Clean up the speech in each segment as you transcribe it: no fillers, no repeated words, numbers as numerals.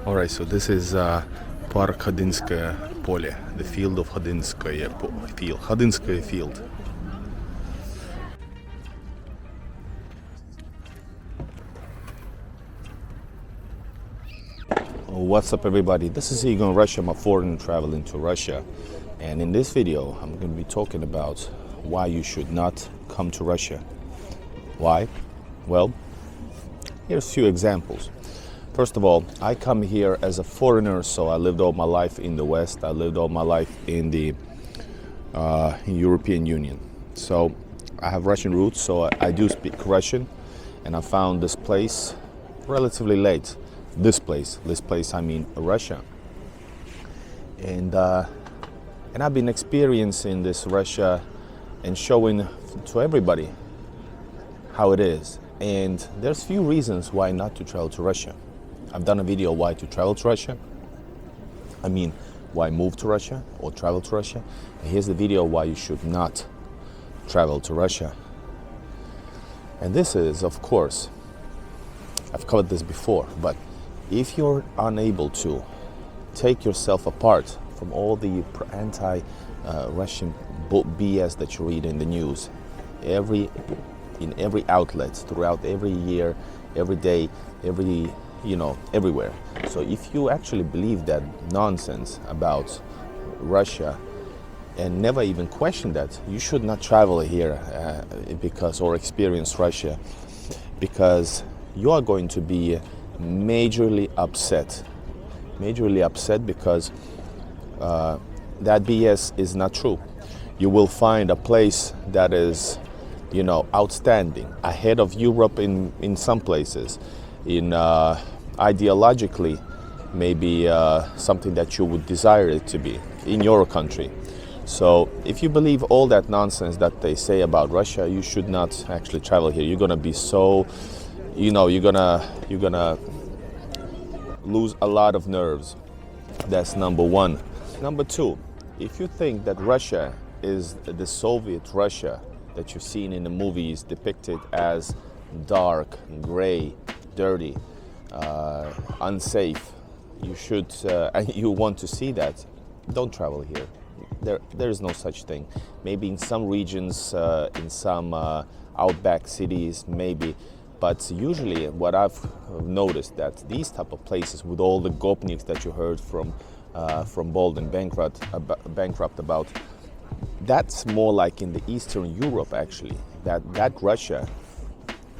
All right, so this is Park Hadinskaya Polе, the field of Hadinskaya field. What's up, everybody? This is Egon Russia. I'm a foreigner traveling to Russia, and in this video I'm going to be talking about why you should not come to Russia. Why? Well, here's a few examples. First of all, I come here as a foreigner, so I lived all my life in the West. I lived all my life in the European Union. So I have Russian roots, so I do speak Russian, and I found this place relatively late. This place I mean Russia. And I've been experiencing this Russia and showing to everybody how it is. And there's few reasons why not to travel to Russia. I've done a video why to travel to Russia. I mean, why move to Russia or travel to Russia. And here's the video why you should not travel to Russia. And this is, of course, I've covered this before, but if you're unable to take yourself apart from all the anti-Russian BS that you read in the news, in every outlet, throughout every year, every day, everywhere. So if you actually believe that nonsense about Russia and never even question that, you should not travel here or experience Russia, because you are going to be majorly upset because that BS is not true. You will find a place that is outstanding, ahead of Europe in some places, ideologically, maybe something that you would desire it to be in your country. So if you believe all that nonsense that they say about Russia, you should not actually travel here. You're gonna be so, you're gonna lose a lot of nerves. That's number one. Number two, if you think that Russia is the Soviet Russia that you've seen in the movies depicted as dark, gray, dirty, unsafe, and you want to see that, don't travel here. There is no such thing. Maybe in some regions, in some outback cities, maybe. But usually what I've noticed that these type of places with all the gopniks that you heard from Bold and Bankrupt about, that's more like in the Eastern Europe actually. That Russia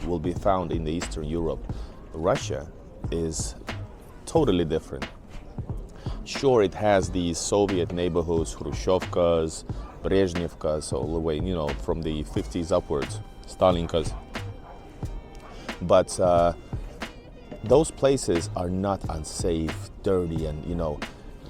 will be found in the Eastern Europe. Russia is totally different. Sure, it has these Soviet neighborhoods, Hrushchevkas, Brezhnevkas, all the way, from the 50s upwards, Stalinkas. But those places are not unsafe, dirty, and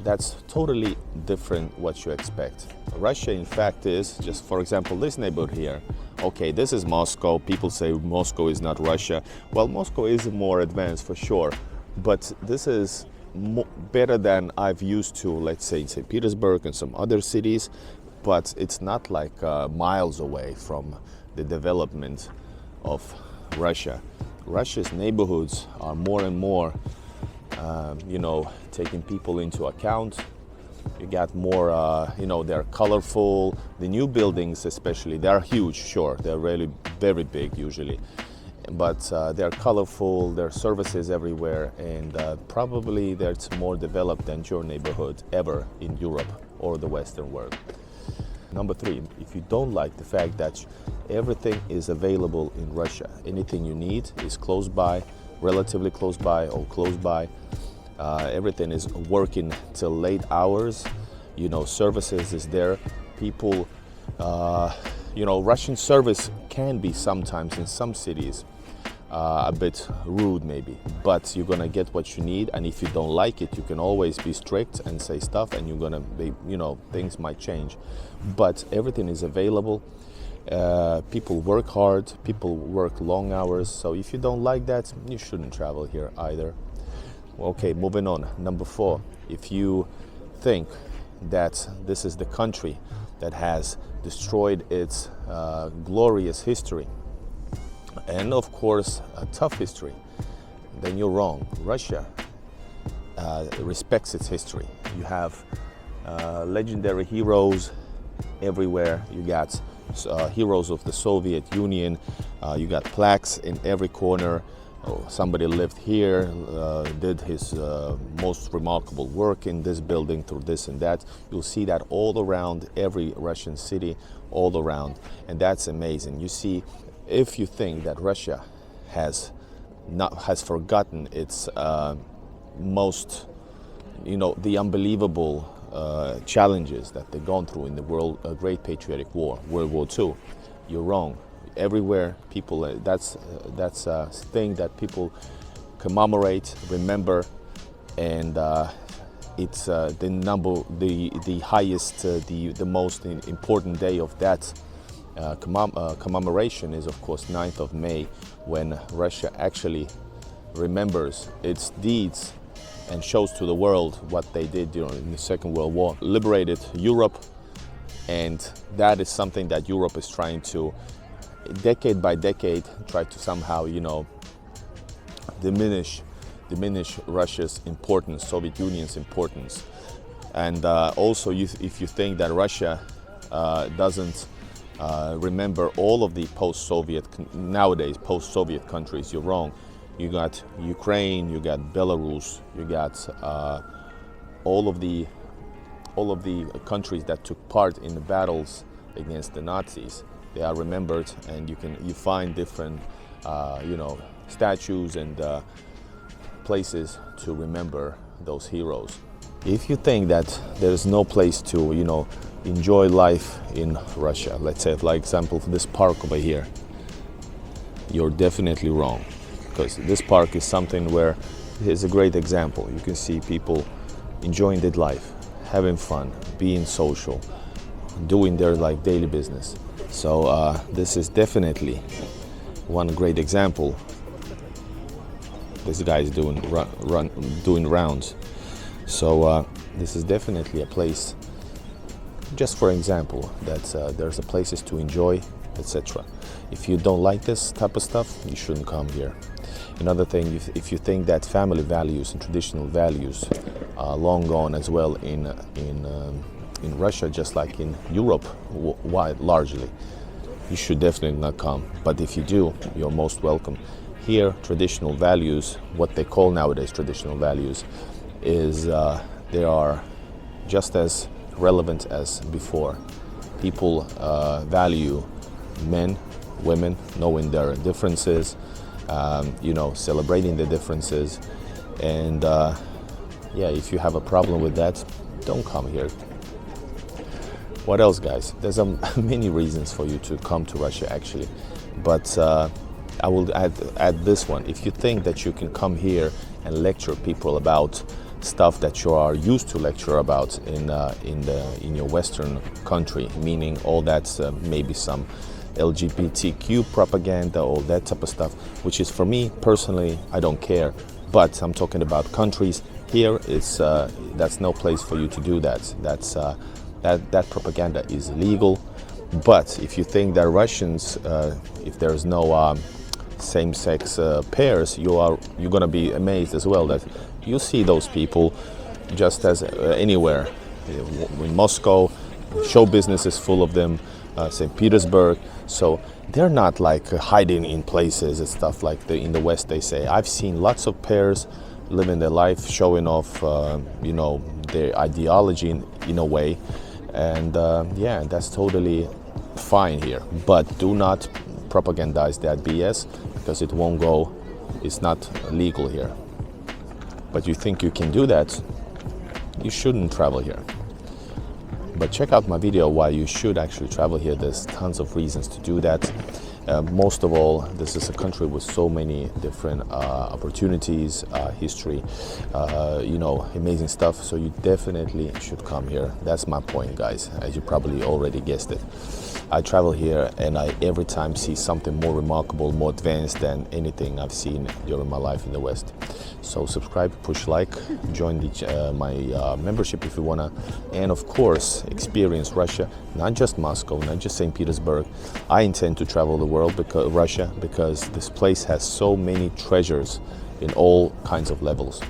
that's totally different what you expect. Russia, in fact, is just, for example, this neighborhood here. Okay, this is Moscow. People say Moscow is not Russia. Well, Moscow is more advanced for sure, but this is better than I've used to, let's say, in St. Petersburg and some other cities, but it's not like miles away from the development of Russia. Russia's neighborhoods are more and more, taking people into account. You got more, they're colorful. The new buildings especially, they're huge, sure. They're really very big usually. But they're colorful, there are services everywhere, and probably that's more developed than your neighborhood ever in Europe or the Western world. Number three, if you don't like the fact that everything is available in Russia, anything you need is close by, relatively close by or close by, everything is working till late hours, services is there, people, Russian service can be sometimes in some cities a bit rude maybe, but you're gonna get what you need, and if you don't like it, you can always be strict and say stuff, and you're gonna be, things might change. But everything is available. People work hard, people work long hours, so if you don't like that, you shouldn't travel here either. Okay, moving on. Number four, if you think that this is the country that has destroyed its glorious history, and of course a tough history, then you're wrong. Russia respects its history. You have legendary heroes everywhere. You got heroes of the Soviet Union. You got plaques in every corner. Oh, somebody lived here, did his most remarkable work in this building through this and that. You'll see that all around every Russian city, all around, and that's amazing. You see, if you think that Russia has forgotten its most, the unbelievable challenges that they've gone through in the world, Great Patriotic War, World War II, you're wrong. Everywhere, people, that's a thing that people commemorate, remember, and it's the highest, the most important day of that commemoration is, of course, 9th of May, when Russia actually remembers its deeds and shows to the world what they did during the Second World War, liberated Europe, and that is something that Europe is trying to, decade by decade, try to somehow, diminish Russia's importance, Soviet Union's importance. And also, if you think that Russia doesn't remember all of the nowadays post-Soviet countries, you're wrong. You got Ukraine, you got Belarus, you got all of the countries that took part in the battles against the Nazis. They are remembered, and you find different statues and places to remember those heroes. If you think that there is no place to enjoy life in Russia, let's say, for example, this park over here, you're definitely wrong, because this park is something where it's a great example. You can see people enjoying their life, having fun, being social, doing their daily business. So this is definitely one great example. This guy is doing rounds. So this is definitely a place, just for example, that there's places to enjoy, etc. If you don't like this type of stuff, you shouldn't come here. Another thing, if you think that family values and traditional values are long gone as well in Russia, just like in Europe, largely, you should definitely not come. But if you do, you're most welcome. Here, traditional values, what they call nowadays traditional values, is they are just as relevant as before. People value men, women, knowing their differences, celebrating the differences, and if you have a problem with that, don't come here. What else, guys? There's many reasons for you to come to Russia, actually, but I will add this one. If you think that you can come here and lecture people about stuff that you are used to lecture about in your Western country, meaning all that's maybe some LGBTQ propaganda, all that type of stuff, which is, for me personally, I don't care. But I'm talking about countries. Here, that's no place for you to do that. That propaganda is illegal. But if you think that Russians, if there's no same-sex pairs, you're gonna be amazed as well that you see those people just as anywhere. In Moscow, show business is full of them. St. Petersburg. So they're not hiding in places and stuff like in the West, they say. I've seen lots of pairs living their life, showing off, their ideology in a way. And that's totally fine here. But do not propagandize that BS, because it won't go, it's not legal here. But you think you can do that, you shouldn't travel here. But check out my video why you should actually travel here. There's tons of reasons to do that. Most of all, this is a country with so many different opportunities, history, amazing stuff. So you definitely should come here. That's my point, guys, as you probably already guessed it. I travel here and I every time see something more remarkable, more advanced than anything I've seen during my life in the West. So subscribe, push like, join my membership if you wanna, and of course experience Russia, not just Moscow, not just St. Petersburg. I intend to travel the world, because this place has so many treasures in all kinds of levels.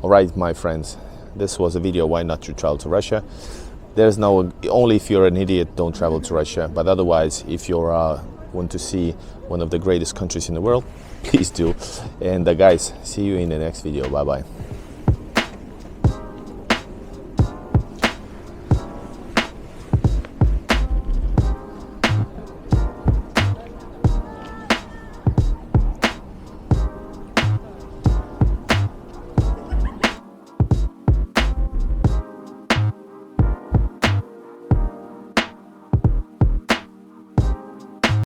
All right, my friends, this was a video why not to travel to Russia. There's no, only if you're an idiot, don't travel to Russia. But otherwise, if you're want to see one of the greatest countries in the world, please do. And guys, see you in the next video. Bye bye.